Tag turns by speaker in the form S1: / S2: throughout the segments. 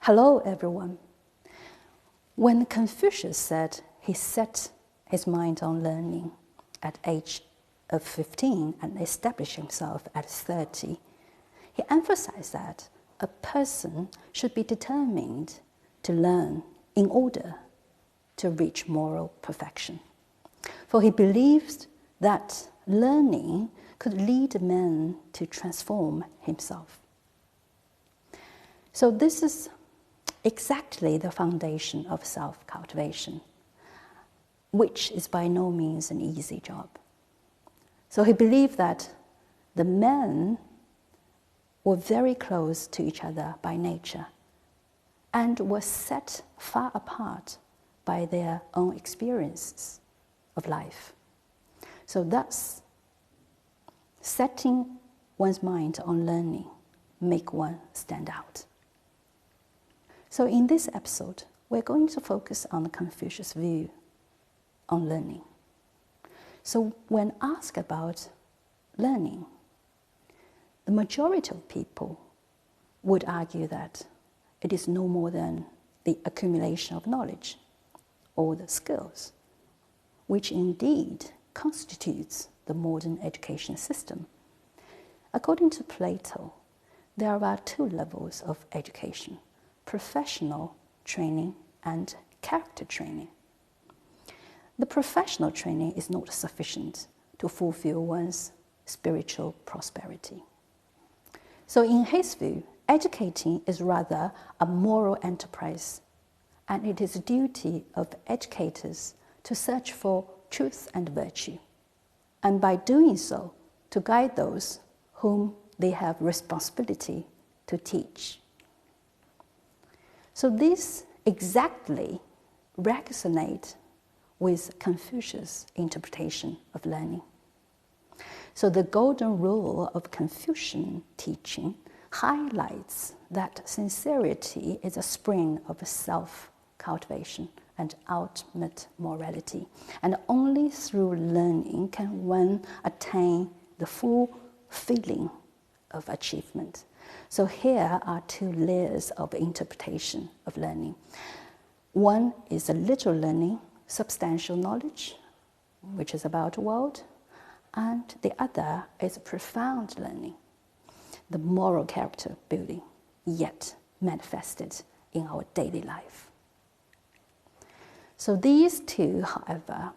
S1: Hello, everyone. When Confucius said he set his mind on learning at age of 15 and established himself at 30, he emphasized that a person should be determined to learn in order to reach moral perfection. For he believed that learning could lead man to transform himself. So this is exactly the foundation of self-cultivation, which is by no means an easy job. So he believed that the men were very close to each other by nature and were set far apart by their own experiences of life. So thus, setting one's mind on learning make one stand out. So in this episode, we're going to focus on the Confucius view on learning. So when asked about learning, the majority of people would argue that it is no more than the accumulation of knowledge or the skills, which indeed constitutes the modern education system. According to Plato, there are two levels of education: professional training and character training. The professional training is not sufficient to fulfill one's spiritual prosperity. So in his view, educating is rather a moral enterprise, and it is the duty of educators to search for truth and virtue, and by doing so, to guide those whom they have responsibility to teach. So this exactly resonates with Confucius' interpretation of learning. So the golden rule of Confucian teaching highlights that sincerity is a spring of self-cultivation and ultimate morality, and only through learning can one attain the full feeling of achievement. So here are two layers of interpretation of learning. One is the literal learning, substantial knowledge, which is about the world, and the other is profound learning, the moral character building, yet manifested in our daily life. So these two, however,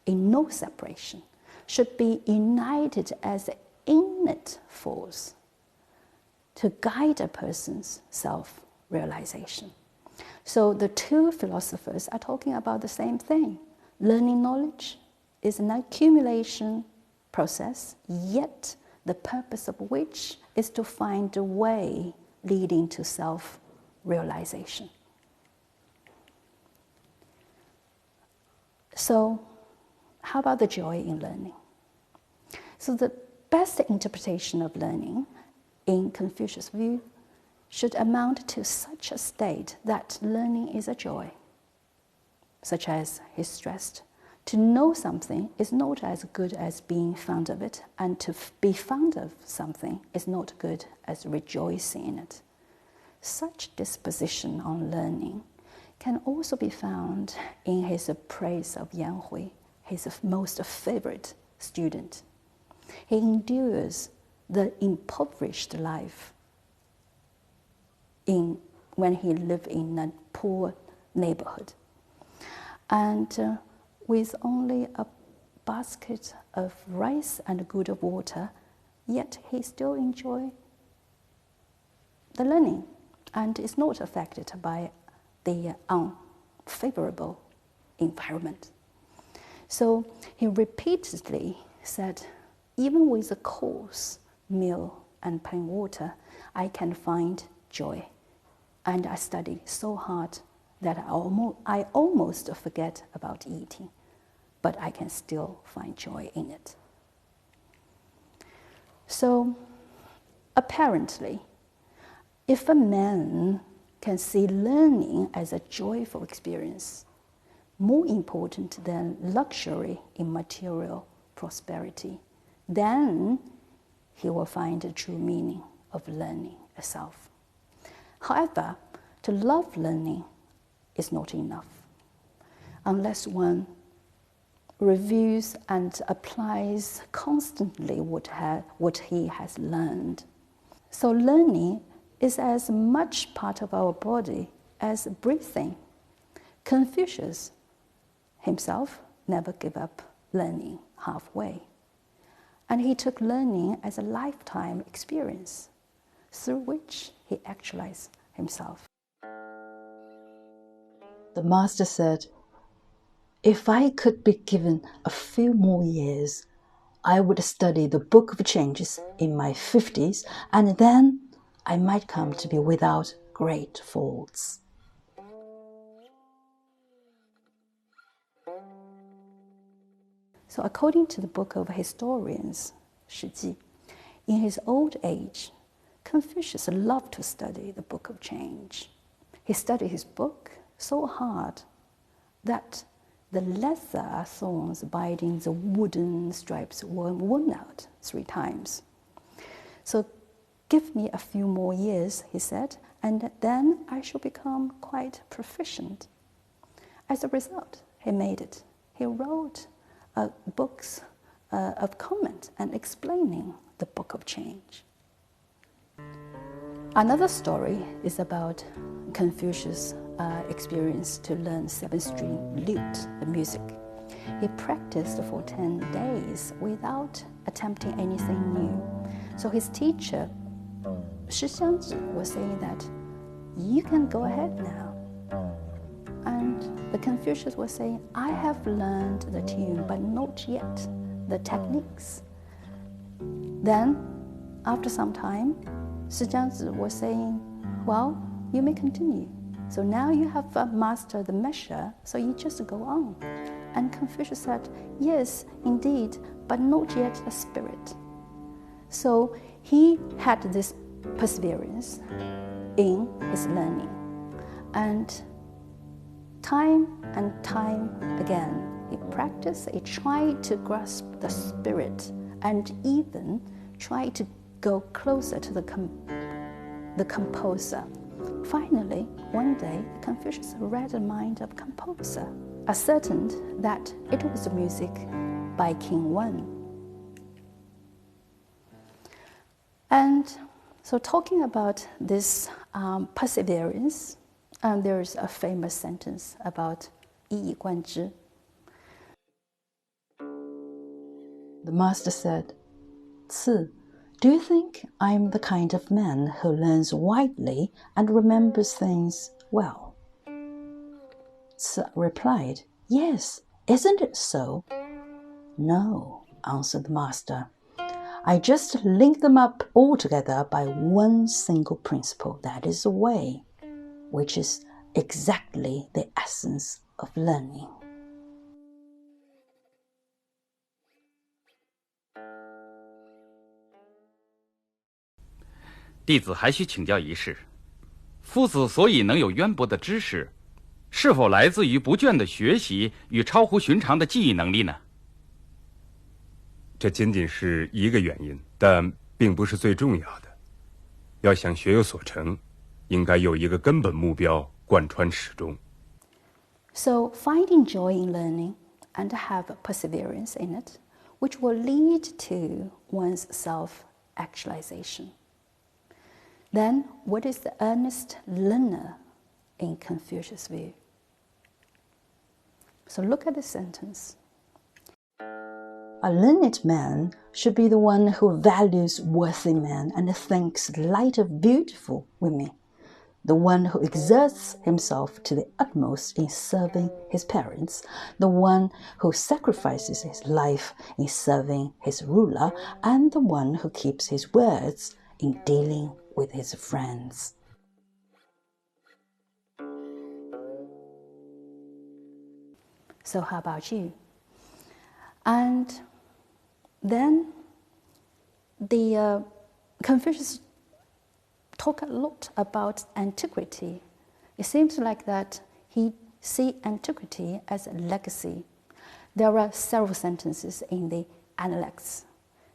S1: in no separation, should be united as an innate force to guide a person's self-realization. So the two philosophers are talking about the same thing. Learning knowledge is an accumulation process, yet the purpose of which is to find a way leading to self-realization. So how about the joy in learning? So the best interpretation of learning in Confucius' view should amount to such a state that learning is a joy, such as he stressed. To know something is not as good as being fond of it, and to be fond of something is not good as rejoicing in it. Such disposition on learning can also be found in his praise of Yan Hui, his most favorite student. He endures the impoverished life when he lived in a poor neighborhood. And with only a basket of rice and a good of water, yet he still enjoys the learning and is not affected by the unfavorable environment. So he repeatedly said, even with a coarse meal and plain water, I can find joy. And I study so hard that I almost forget about eating, but I can still find joy in it. So apparently, if a man can see learning as a joyful experience, more important than luxury in material prosperity, then he will find the true meaning of learning itself. However, To love learning is not enough unless one reviews and applies constantly what he has learned. So learning is as much part of our body as breathing. Confucius himself never gave up learning halfway. And he took learning as a lifetime experience through which he actualized himself.
S2: The master said, "If I could be given a few more years, I would study the Book of Changes in my 50s, and then I might come to be without great faults."
S1: So according to the book of historians, 史记, in his old age, Confucius loved to study the Book of Change. He studied his book so hard that the leather thorns binding the wooden stripes were worn out 3 times. So give me a few more years, he said, and then I shall become quite proficient. As a result, he made it. He wrote books of comment and explaining the Book of Change. Another story is about Confucius' experience to learn 7-string lute, the music. He practiced for 10 days without attempting anything new. So his teacher, Shi Xiangzi, was saying that, "You can go ahead now." And the Confucius was saying, "I have learned the tune, but not yet the techniques." Then, after some time, Shi Xiangzi was saying, "Well, you may continue. So now you have mastered the measure, so you just go on." And Confucius said, "Yes, indeed, but not yet the spirit." So he had this perseverance in his learning. And time again, he practiced, he tried to grasp the spirit and even tried to go closer to the composer. Finally, one day, Confucius read the mind of composer, ascertained that it was music by King Wen. And so talking about this perseverance, there's a famous sentence about 一以贯之.
S2: The master said, "Ci, do you think I'm the kind of man who learns widely and remembers things well?" Ci replied, "Yes, isn't it so?" "No," answered the master. "I just link them up all together by one single principle, that is the way, which is exactly the essence of learning."
S3: 弟子还需请教一事：夫子所以能有渊博的知识，是否来自于不倦的学习与超乎寻常的记忆能力呢？
S4: 这仅仅是一个原因，但并不是最重要的。要想学有所成，应该有一个根本目标贯穿始终。
S1: So finding joy in learning and have perseverance in it, which will lead to one's self-actualization. Then, what is the earnest learner in Confucius' view? So look at this sentence.
S2: A learned man should be the one who values worthy men and thinks light of beautiful women, the one who exerts himself to the utmost in serving his parents, the one who sacrifices his life in serving his ruler, and the one who keeps his words in dealing with his friends.
S1: So how about you? And then the Confucius talk a lot about antiquity. It seems like that he see antiquity as a legacy. There are several sentences in the Analects.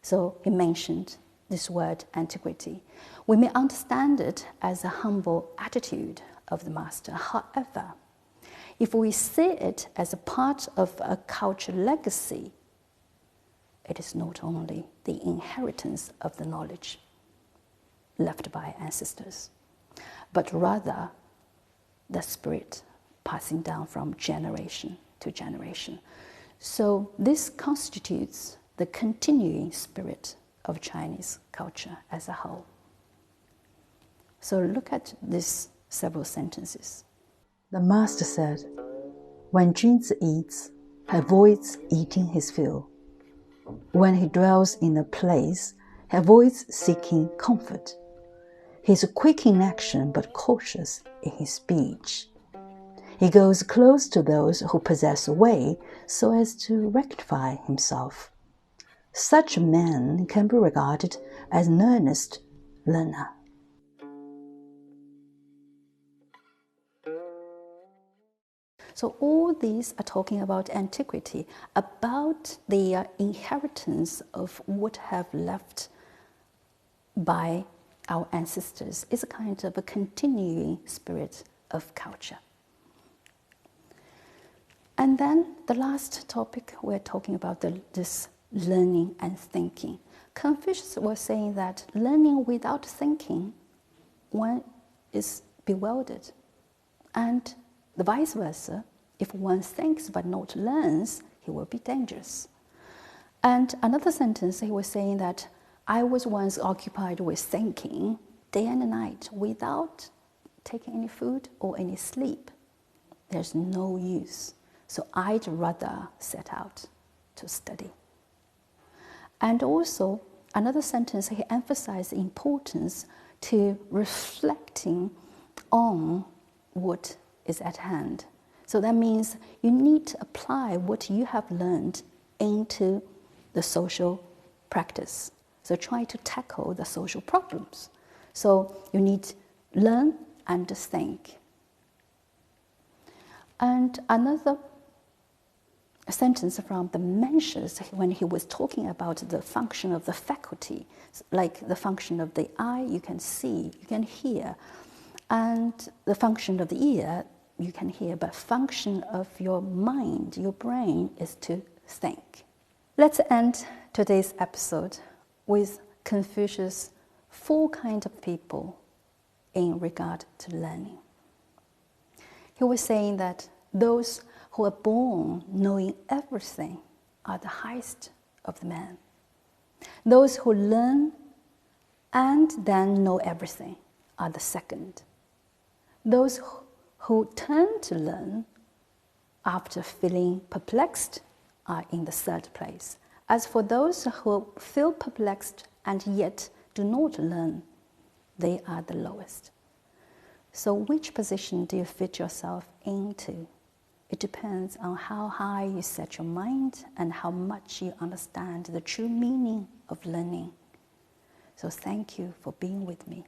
S1: So he mentioned this word antiquity. We may understand it as a humble attitude of the master. However, if we see it as a part of a cultural legacy, it is not only the inheritance of the knowledge left by ancestors, but rather the spirit passing down from generation to generation. So this constitutes the continuing spirit of Chinese culture as a whole. So look at these several sentences.
S2: The master said, when Junzi eats, he avoids eating his fill. When he dwells in a place, he avoids seeking comfort. He is quick in action but cautious in his speech. He goes close to those who possess way so as to rectify himself. Such a man can be regarded as an earnest learner.
S1: So all these are talking about antiquity, about the inheritance of what have left by our ancestors. It's a kind of a continuing spirit of culture. And then the last topic, we're talking about this learning and thinking. Confucius was saying that learning without thinking, one is bewildered. And the vice versa, if one thinks but not learns, he will be dangerous. And another sentence, he was saying that I was once occupied with thinking day and night without taking any food or any sleep. There's no use. So I'd rather set out to study. And also, another sentence, he emphasized the importance to reflecting on what is at hand. So that means you need to apply what you have learned into the social practice. So try to tackle the social problems. So you need to learn and think. And another sentence from the Mencius, when he was talking about the function of the faculty, like the function of the eye, you can see, you can hear, and the function of the ear, you can hear, but function of your mind, your brain, is to think. Let's end today's episode with Confucius' 4 kinds of people in regard to learning. He was saying that those who are born knowing everything are the highest of the men. Those who learn and then know everything are the second. Those who turn to learn after feeling perplexed are in the 3rd place. As for those who feel perplexed and yet do not learn, they are the lowest. So which position do you fit yourself into? It depends on how high you set your mind and how much you understand the true meaning of learning. So thank you for being with me.